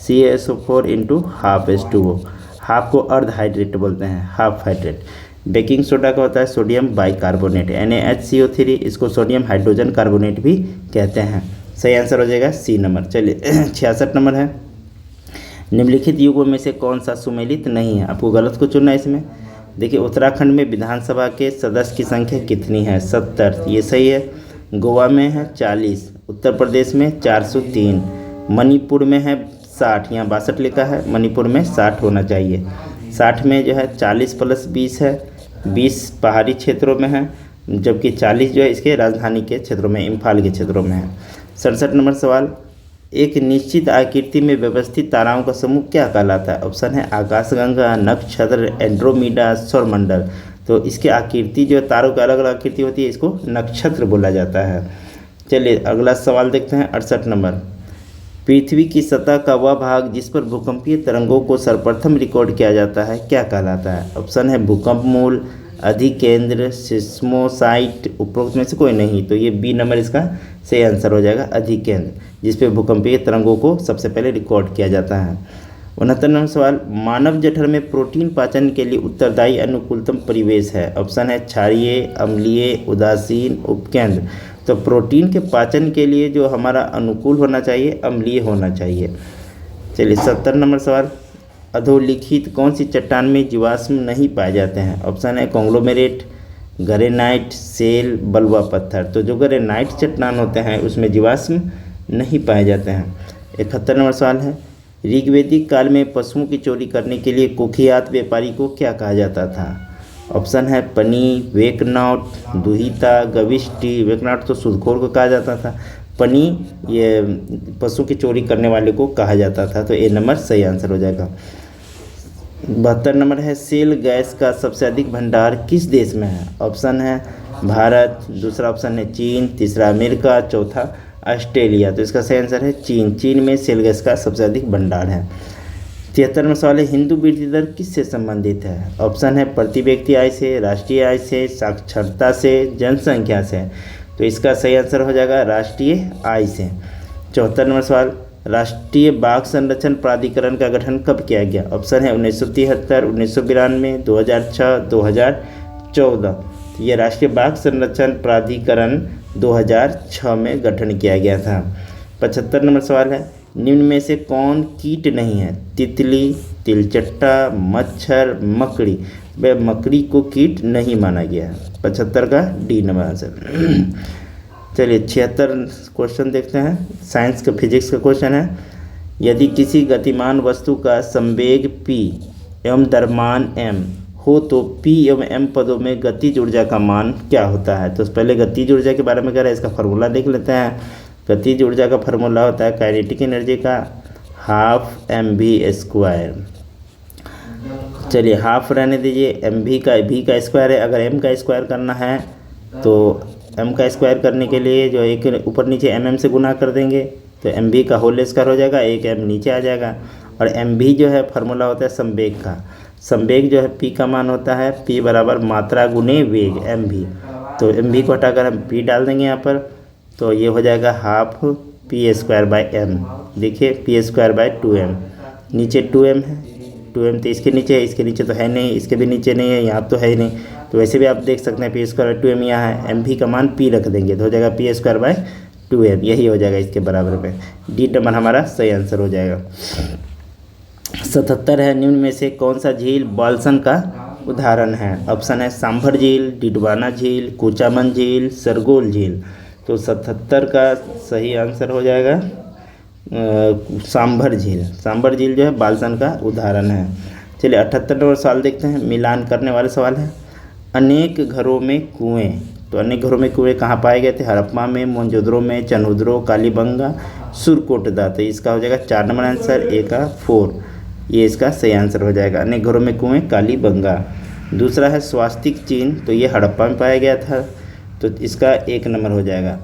CaSO4 into half H2O। Half को अर्ध हाइड्रेट बोलते हैं, हाफ हाइड्रेट। बेकिंग सोडा का होता है सोडियम बाइकार्बोनेट, NaHCO3, इसको सोडियम हाइड्रोजन कार्बोनेट भी कहते हैं। सही आंसर हो जाएगा सी नंबर। चलिए 66 नंबर है, निम्नलिखित युगों में से कौन सा सुमेलित नहीं है? आपको गलत को चुनना है इसमें। देखिए उत्तराखंड में विधानसभा के सदस्य की संख्या कितनी है? 70, ये सही है। गोवा में है 40, उत्तर प्रदेश में 403, मणिपुर में है 60, यहाँ 62 लिखा है, मणिपुर में 60 होना चाहिए। 60 में जो है 40 + 20 है, 20 पहाड़ी क्षेत्रों में है, जबकि 40 जो है इसके राजधानी के क्षेत्रों में, इम्फाल के क्षेत्रों में है। 67 नंबर सवाल, एक निश्चित आकृति में व्यवस्थित ताराओं का समूह क्या कहलाता है? ऑप्शन है आकाशगंगा, नक्षत्र, एंड्रोमीडा, सौरमंडल। तो इसकी आकृति जो तारों की अलग अलग आकृति होती है, इसको नक्षत्र बोला जाता है। चलिए अगला सवाल देखते हैं 68 नंबर, पृथ्वी की सतह का वह भाग जिस पर भूकंपीय तरंगों को सर्वप्रथम रिकॉर्ड किया जाता है क्या कहलाता है? ऑप्शन है भूकंप मूल, अधिकेंद्र, सिस्मोसाइट, उपरोक्त में से कोई नहीं। तो ये बी नंबर इसका सही आंसर हो जाएगा, अधिकेंद्र, जिस पे भूकंपीय तरंगों को सबसे पहले रिकॉर्ड किया जाता है। 69 नंबर सवाल, मानव जठर में प्रोटीन पाचन के लिए उत्तरदायी अनुकूलतम परिवेश है? ऑप्शन है क्षारीय, अम्लीय, उदासीन, उपकेंद्र। तो प्रोटीन के पाचन के लिए जो हमारा अनुकूल होना चाहिए, अम्लीय होना चाहिए। चलिए 70 नंबर सवाल, अधोलिखित कौन सी चट्टान में जीवाश्म नहीं पाए जाते हैं? ऑप्शन है कॉन्ग्लोमेरेट, ग्रेनाइट, शेल, बलुआ पत्थर। तो जो ग्रेनाइट चट्टान होते हैं उसमें जीवाश्म नहीं पाए जाते हैं। 71 नंबर सवाल है, ऋग्वैदिक काल में पशुओं की चोरी करने के लिए कुख्यात व्यापारी को क्या कहा जाता था? ऑप्शन है पनी, वेकनाट, दुहिता, गविष्टि। वेकनाट तो सूदखोर को कहा जाता था, पनी ये पशु की चोरी करने वाले को कहा जाता था। तो ए नंबर सही आंसर हो जाएगा। 72 नंबर है, सेल गैस का सबसे अधिक भंडार किस देश में है? ऑप्शन है भारत, दूसरा ऑप्शन है चीन, तीसरा अमेरिका, चौथा ऑस्ट्रेलिया। तो इसका सही आंसर है चीन। चीन में सेल गैस का सबसे अधिक भंडार है। 73 में सवाल है, हिंदू वृद्धि दर किससे संबंधित है? ऑप्शन है प्रति व्यक्ति आय से, राष्ट्रीय आय से, साक्षरता से, जनसंख्या से। तो इसका सही आंसर हो जाएगा राष्ट्रीय आय से। 74 नंबर सवाल, राष्ट्रीय बाघ संरक्षण प्राधिकरण का गठन कब किया गया? ऑप्शन है 1973, 1992, 2006, 2014। ये राष्ट्रीय बाघ संरक्षण प्राधिकरण 2006 में गठन किया गया था। 75 नंबर सवाल है, निम्न में से कौन कीट नहीं है? तितली, तिलचट्टा, मच्छर, मकड़ी। वह मकड़ी को कीट नहीं माना गया है। 75 का डी नंबर आंसर। चलिए 76 क्वेश्चन देखते हैं। साइंस का फिजिक्स का क्वेश्चन है, यदि किसी गतिमान वस्तु का संवेग p एवं द्रव्यमान m हो तो p एवं m पदों में गतिज ऊर्जा का मान क्या होता है? तो पहले गतिज ऊर्जा के बारे में कह रहे हैं, इसका फार्मूला देख लेते हैं। गतिज ऊर्जा का फार्मूला होता है काइनेटिक एनर्जी का हाफ mv²। चलिए हाफ रहने दीजिए, v का स्क्वायर है। अगर m का स्क्वायर करना है तो m का स्क्वायर करने के लिए जो एक ऊपर नीचे mm से गुना कर देंगे तो mv का होल स्क्वायर हो जाएगा, एक m नीचे आ जाएगा। और mv जो है फार्मूला होता है संवेग का। संवेग जो है p का मान होता है p बराबर मात्रा गुने वेग mv। तो mv को हटाकर हम p डाल देंगे यहाँ पर, तो ये हो जाएगा हाफ p²/m। देखिए p²/2m, नीचे 2m है, 2m तो इसके नीचे है, इसके नीचे तो है नहीं, इसके भी नीचे नहीं है, यहाँ तो है ही नहीं। तो वैसे भी आप देख सकते हैं p²/2m यहाँ है, mv का मान p रख देंगे तो हो जाएगा p²/2m, यही हो जाएगा इसके बराबर में। डी नंबर हमारा सही आंसर हो जाएगा। 77 है, निम्न में से कौन सा झील बाल्सन का उदाहरण है? ऑप्शन है सांभर झील, डिडवाना झील, कोचामन झील, सरगोल झील। तो 77 का सही आंसर हो जाएगा सांभर झील। सांभर झील जो है बाल्सन का उदाहरण है। चलिए 78 नंबर सवाल देखते हैं, मिलान करने वाले सवाल है। अनेक घरों में कुएं, तो अनेक घरों में कुएं कहाँ पाए गए थे? हड़प्पा में, मोहनजोदड़ो में, चनहुद्रो, कालीबंगा, सुरकोटदा। तो इसका हो जाएगा 4 नंबर आंसर, ए का 4, ये इसका सही आंसर हो जाएगा। अनेक घरों में कुएं कालीबंगा। दूसरा है स्वास्तिक चिन्ह, तो ये हड़प्पा में पाया गया था, तो इसका 1 नंबर हो जाएगा।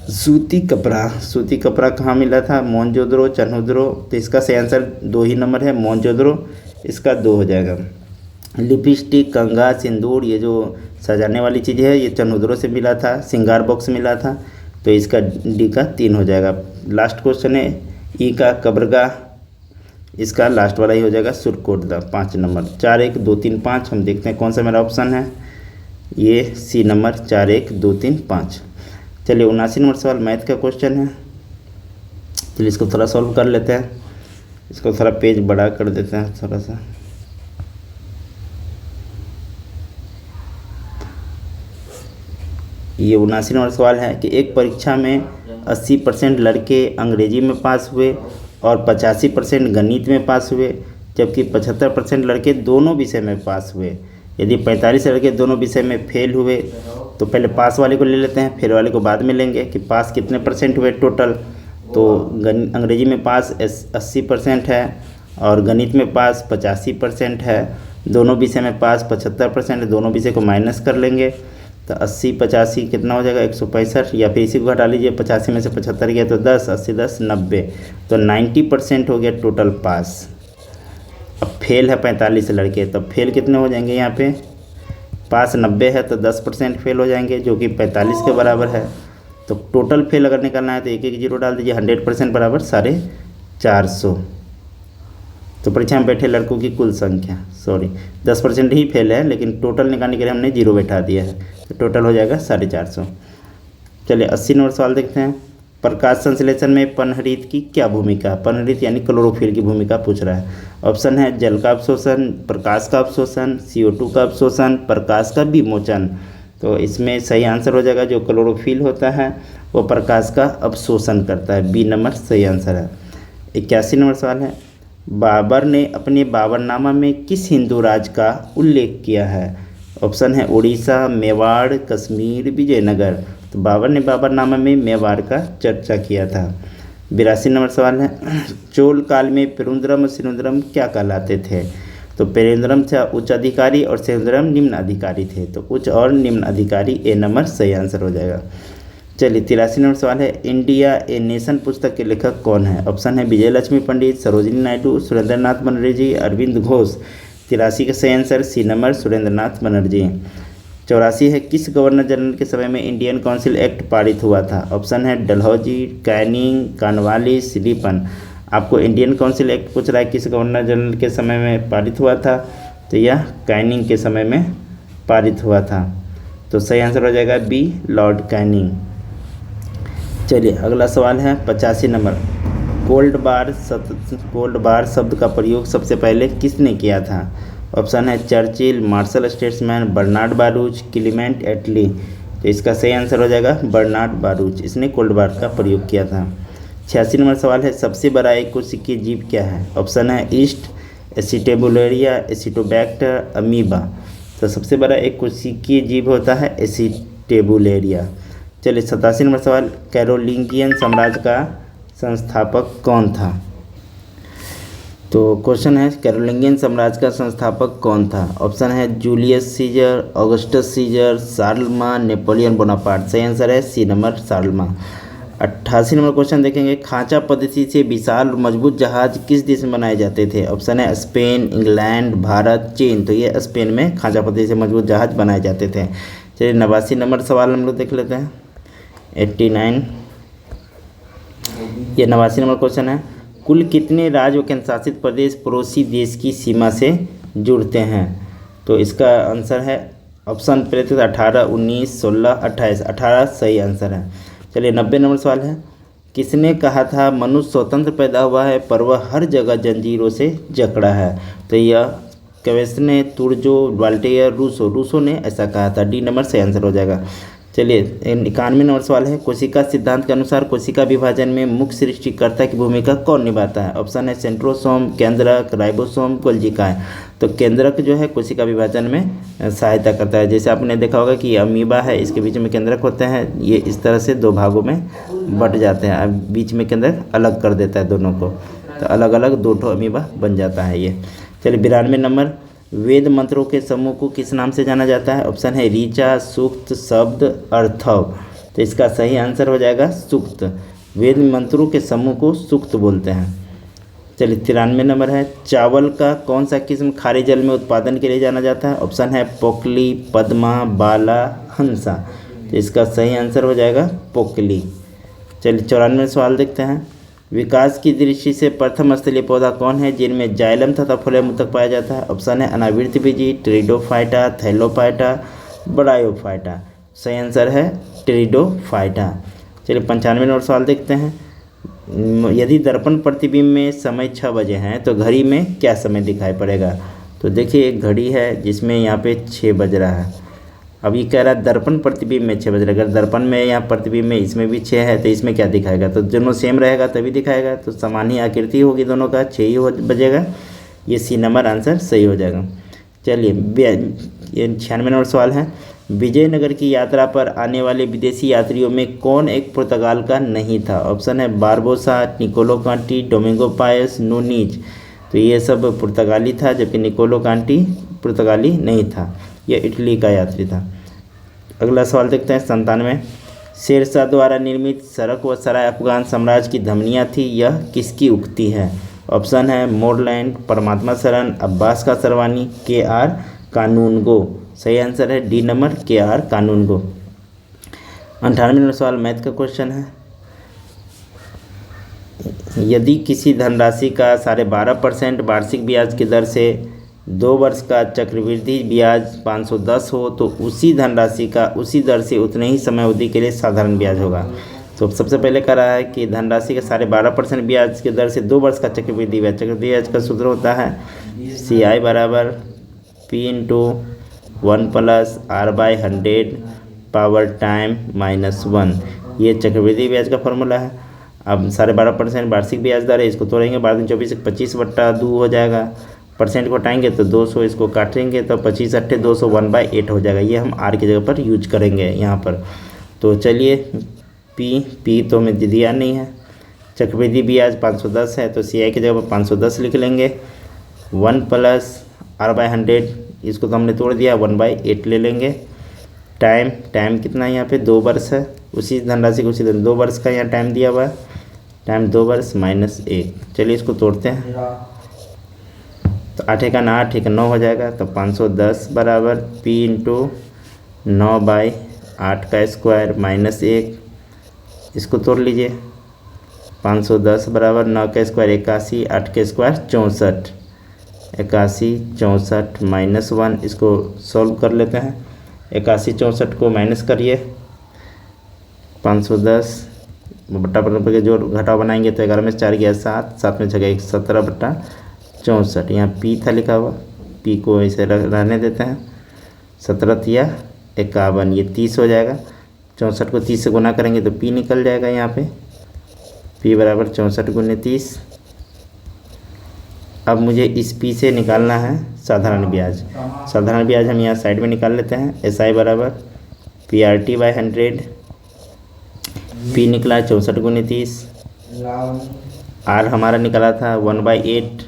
सूती कपड़ा कहाँ मिला था? मोहनजोदड़ो, चनहुद्रो। तो इसका सही आंसर 2 ही नंबर है, मोहनजोदड़ो, इसका 2 हो जाएगा। लिपस्टिक, कंघा, सिंदूर, ये जो सजाने वाली चीज़ है ये चनहुद्रो से मिला था, सिंगार बॉक्स मिला था, तो इसका डी का 3 हो जाएगा। लास्ट क्वेश्चन है ई का कब्रगाह, इसका लास्ट वाला ही हो जाएगा सुरकोटदा, 5 नंबर। 4 1 2 3 5 हम देखते हैं कौन सा मेरा ऑप्शन है, ये सी नंबर 4 1 2 3 5। चलिए 79 नंबर सवाल मैथ का क्वेश्चन है। चलिए इसको थोड़ा सॉल्व कर लेते हैं, इसको थोड़ा पेज बड़ा कर देते हैं थोड़ा सा। ये 79 नंबर सवाल है कि एक परीक्षा में 80% लड़के अंग्रेजी में पास हुए और 85% गणित में पास हुए, जबकि 75% लड़के दोनों विषय में पास हुए। यदि 45 लड़के दोनों विषय में फेल हुए तो पहले पास वाले को ले लेते हैं, फेल वाले को बाद में लेंगे कि पास कितने परसेंट हुए टोटल। तो अंग्रेजी में पास 80% है और गणित में पास 85% है, दोनों विषय में पास 75% है, दोनों विषय को माइनस कर लेंगे तो 80 85 कितना हो जाएगा 165, या फिर इसी को घटा लीजिए, 85 में से 75 गया तो 10, 80 10 90, तो 90% हो गया टोटल पास। अब फेल है 45 लड़के, तब फेल कितने हो जाएंगे यहाँ पे? पास 90 है तो 10% फेल हो जाएंगे जो कि 45 के बराबर है। तो टोटल फेल अगर निकालना है तो एक एक जीरो डाल दीजिए, 100% बराबर 450। तो परीक्षा में बैठे लड़कों की कुल संख्या 10% ही फेल है, लेकिन टोटल निकालने के लिए हमने जीरो बैठा दिया है, तो टोटल हो जाएगा 450। चलिए 80 नंबर सवाल देखते हैं। प्रकाश संश्लेषण में पनहरित की क्या भूमिका? पनहरित यानी क्लोरोफिल की भूमिका पूछ रहा है। ऑप्शन है जल का अवशोषण, प्रकाश का अवशोषण, CO2 का अवशोषण, प्रकाश का विमोचन। तो इसमें सही आंसर हो जाएगा, जो क्लोरोफिल होता है वो प्रकाश का अवशोषण करता है। बी नंबर सही आंसर है। 81 नंबर सवाल है, बाबर ने अपने बाबरनामा में किस हिंदू राज का उल्लेख किया है? ऑप्शन है उड़ीसा, मेवाड़, कश्मीर, विजयनगर। तो बाबर ने बाबरनामा में मेवाड़ का चर्चा किया था। 82 नंबर सवाल है, चोल काल में पेरुंद्रम और सिरुंद्रम क्या कहलाते थे? तो पेरुंद्रम था उच्च अधिकारी और सिरुंद्रम निम्न अधिकारी थे। तो उच्च और निम्न अधिकारी, ए नंबर सही आंसर हो जाएगा। चलिए 83 नंबर सवाल है, इंडिया ए नेशन पुस्तक के लेखक कौन है? ऑप्शन है विजय लक्ष्मी पंडित, सरोजिनी नायडू, सुरेंद्र नाथ बनर्जी, अरविंद घोष। 83 का सही आंसर सी नंबर सुरेंद्र नाथ बनर्जी। 84 है, किस गवर्नर जनरल के समय में इंडियन काउंसिल एक्ट पारित हुआ था? ऑप्शन है डलहौजी, कैनिंग, कॉर्नवालिस, रिपन। आपको इंडियन काउंसिल एक्ट पूछ रहा है किस गवर्नर जनरल के समय में पारित हुआ था, तो यह कैनिंग के समय में पारित हुआ था। तो सही आंसर हो जाएगा बी लॉर्ड कैनिंग। चलिए अगला सवाल है 85 नंबर, कोल्ड बार शब्द का प्रयोग सबसे पहले किसने किया था? ऑप्शन है Churchill, Marshall statesman, Bernard Baruch, Clement Attlee. तो इसका सही आंसर हो जाएगा बर्नार्ड बारूच, इसने कोल्ड बार का प्रयोग किया था। 86 नंबर सवाल है, सबसे बड़ा एककोशिकीय जीव क्या है? ऑप्शन है ईस्ट, एसिटेबुलेरिया, एसिटोबैक्टर, अमीबा। तो सबसे बड़ा एककोशिकीय जीव होता है एसिटेबुलेरिया। चलिए 87 नंबर सवाल, कैरोलिंगियन साम्राज्य का संस्थापक कौन था? तो क्वेश्चन है कैरोलिंगियन साम्राज्य का संस्थापक कौन था? ऑप्शन है Julius Caesar, Augustus Caesar, Charlemagne, Napoleon Bonaparte. सही आंसर है C number Charlemagne. 88 number question देखेंगे, खांचा पद्धति से विशाल और मजबूत जहाज किस देश में बनाए जाते थे? ऑप्शन है स्पेन, इंग्लैंड, भारत, चीन। तो ये स्पेन में खांचा पद्धति से मजबूत जहाज बनाए जाते थे। चलिए 89 नंबर सवाल हम लोग देख लेते हैं। 89 ये 89 नंबर क्वेश्चन है, कुल कितने राज्य व केंद्र शासित प्रदेश पड़ोसी देश की सीमा से जुड़ते हैं? तो इसका आंसर है ऑप्शन प्रत्येक 18, 19, 16, 28। 18 सही आंसर है। चलिए 90 नंबर सवाल है, किसने कहा था मनुष्य स्वतंत्र पैदा हुआ है पर वह हर जगह जंजीरों से जकड़ा है? तो यह क्वेश्चन है तुर्जो, वाल्टेयर, रूसो ने ऐसा कहा था। डी नंबर सही आंसर हो जाएगा। चलिए 91 नंबर सवाल है, कोशिका सिद्धांत के अनुसार कोशिका विभाजन में मुख्य सृष्टिकर्ता की भूमिका कौन निभाता है? ऑप्शन है सेंट्रोसोम, केंद्रक, राइबोसोम, कोशिकाएं। तो केंद्रक जो है कोशिका विभाजन में सहायता करता है। जैसे आपने देखा होगा कि अमीबा है, इसके बीच में केंद्रक होते हैं, ये इस तरह से दो भागों में बट जाते हैं। अब बीच में केंद्रक अलग कर देता है दोनों को, तो अलग अलग दो ठो अमीबा बन जाता है ये। चलिए 92 नंबर, वेद मंत्रों के समूह को किस नाम से जाना जाता है? ऑप्शन है ऋचा, सूक्त, शब्द, अर्थव। तो इसका सही आंसर हो जाएगा सूक्त। वेद मंत्रों के समूह को सूक्त बोलते हैं। चलिए 93 नंबर है, चावल का कौन सा किस्म खारे जल में उत्पादन के लिए जाना जाता है? ऑप्शन है पोकली, पद्मा, बाला, हंसा। तो इसका सही आंसर हो जाएगा पोकली। चलिए 94 सवाल देखते हैं, विकास की दृष्टि से प्रथम स्थलीय पौधा कौन है जिनमें जाइलम तथा फ्लोएम उत्तक पाया जाता है? ऑप्शन है अनावृत बीजी, टेरिडोफाइटा, थैलोफाइटा, ब्रायोफाइटा। सही आंसर है टेरिडोफाइटा। चलिए 95 नंबर सवाल देखते हैं, यदि दर्पण प्रतिबिंब में समय 6 बजे हैं तो घड़ी में क्या समय दिखाई पड़ेगा? तो देखिए एक घड़ी है जिसमें यहाँ पे 6 बज रहा है। अब ये कह रहा है दर्पण प्रतिबिंब में 6 बज रहा है। अगर दर्पण में या प्रतिबिंब में इसमें भी 6 है तो इसमें क्या दिखाएगा? तो दोनों सेम रहेगा तभी दिखाएगा। तो समान ही आकृति होगी दोनों का, 6 ही बजेगा। ये सी नंबर आंसर सही हो जाएगा। चलिए ये 96 नंबर सवाल है, विजयनगर की यात्रा पर आने वाले विदेशी यात्रियों में कौन एक पुर्तगाल का नहीं था? ऑप्शन है Barbosa, Niccolo Conti, Domingo Paes, Nuniz. तो ये सब पुर्तगाली था, जबकि निकोलो कांटी पुर्तगाली नहीं था, यह इटली का यात्री था। अगला सवाल देखते हैं 97, शेरशाह द्वारा निर्मित सड़क व सराय अफगान साम्राज्य की धमनियाँ थी, यह किसकी उक्ति है? ऑप्शन है मोरलैंड, परमात्मा शरण, अब्बास का सरवानी, के.आर. कानूनगो। सही आंसर है डी नंबर के.आर. कानूनगो। 98 नंबर सवाल मैथ का क्वेश्चन है, यदि किसी धनराशि का 12.5% वार्षिक ब्याज की दर से 2 वर्ष का चक्रवृद्धि ब्याज 510 हो तो उसी धनराशि का उसी दर से उतने ही समय अवधि के लिए साधारण ब्याज होगा। तो सबसे पहले कह रहा है कि धनराशि का 12.5% ब्याज की दर से 2 वर्ष का चक्रवृद्धि ब्याज का सूत्र होता है CI बराबर P into 1 plus R/100 power time -1। ये चक्रवृद्धि ब्याज का फॉर्मूला है। अब 12.5% वार्षिक ब्याज दर है, इसको तोड़ेंगे 12×24 25/2 हो जाएगा। परसेंट को हटाएंगे तो 200, इसको काटेंगे तो 25 8 200 1/8 हो जाएगा। ये हम आर की जगह पर यूज करेंगे यहाँ पर। तो चलिए पी तो हमें दिया नहीं है। चक्रवृद्धि ब्याज 510 है, तो CI की जगह पर 510 लिख लेंगे। 1 प्लस R/100, इसको तो हमने तोड़ दिया, 1/8 ले लेंगे। टाइम कितना है यहाँ पे, 2 वर्ष है। उसी धनराशि को उसी तरह 2 वर्ष का यहाँ टाइम दिया हुआ है। टाइम 2 वर्ष -1। चलिए इसको तोड़ते हैं। तो 8 का 8 1 9 हो जाएगा। तो 510 बराबर P × 9/8 का स्क्वायर -1। इसको तोड़ लीजिए। 510 बराबर 9 का स्क्वायर 81, 8 के स्क्वायर 64, 81 64 -1। इसको सॉल्व कर लेते हैं। 81 64 को माइनस करिए। 510 बट्टा पर जो घटाव बनाएंगे तो 11 में 4 गया 7, 7 में 6 गया 17/64। यहाँ P था लिखा हुआ, P को ऐसे रहने देते हैं। 17 या 51, ये 30 हो जाएगा। 64 को 30 से गुना करेंगे तो P निकल जाएगा यहाँ पे। P बराबर 64 × 30। अब मुझे इस P से निकालना है साधारण ब्याज। साधारण ब्याज हम यहाँ साइड में निकाल लेते हैं। SI बराबर PRT/100। P निकला 64 × 30। R हमारा निकाला था 1/8,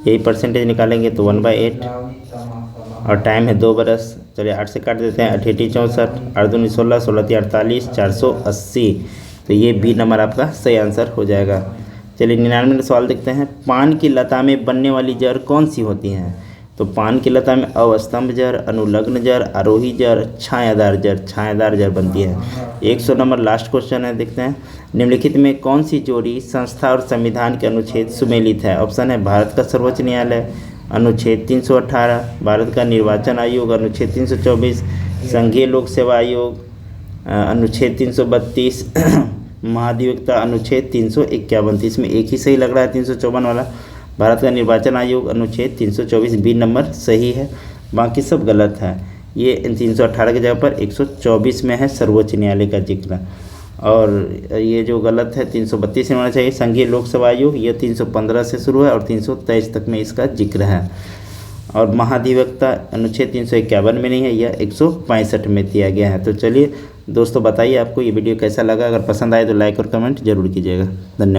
यही परसेंटेज निकालेंगे तो 1/8। और टाइम है 2 बरस। चलिए 8 से काट देते हैं। 8 8 64, 8 दूनी 16, 16 3 48, 480। तो ये B नंबर आपका सही आंसर हो जाएगा। चलिए 99 सवाल देखते हैं। पान की लता में बनने वाली जड़ कौन सी होती हैं? तो पान की लता में अवस्तंभ जड़, अनुलग्न जड़, आरोही जड़, छायादार जड़। छायादार जड़ बनती है। 100 नंबर लास्ट क्वेश्चन है, देखते हैं। निम्नलिखित में कौन सी जोड़ी संस्था और संविधान के अनुच्छेद सुमेलित है? ऑप्शन है भारत का सर्वोच्च न्यायालय अनुच्छेद 318, भारत का निर्वाचन आयोग अनुच्छेद 324, संघीय लोक सेवा आयोग अनुच्छेद 332, महाधिवक्ता अनुच्छेद 351। इसमें एक ही सही लग रहा है 354 वाला। भारत का निर्वाचन आयोग अनुच्छेद 324 B नंबर सही है, बाकी सब गलत है। ये 318 की जगह पर 124 में है सर्वोच्च न्यायालय का जिक्र। और ये जो गलत है 332 में होना चाहिए संघीय लोक सेवा आयोग, ये 315 से शुरू है और 323 तक में इसका जिक्र है। और महाधिवक्ता अनुच्छेद 351 में नहीं है, यह 165 में दिया गया है। तो चलिए दोस्तों, बताइए आपको ये वीडियो कैसा लगा। अगर पसंद आए तो लाइक और कमेंट जरूर कीजिएगा। धन्यवाद।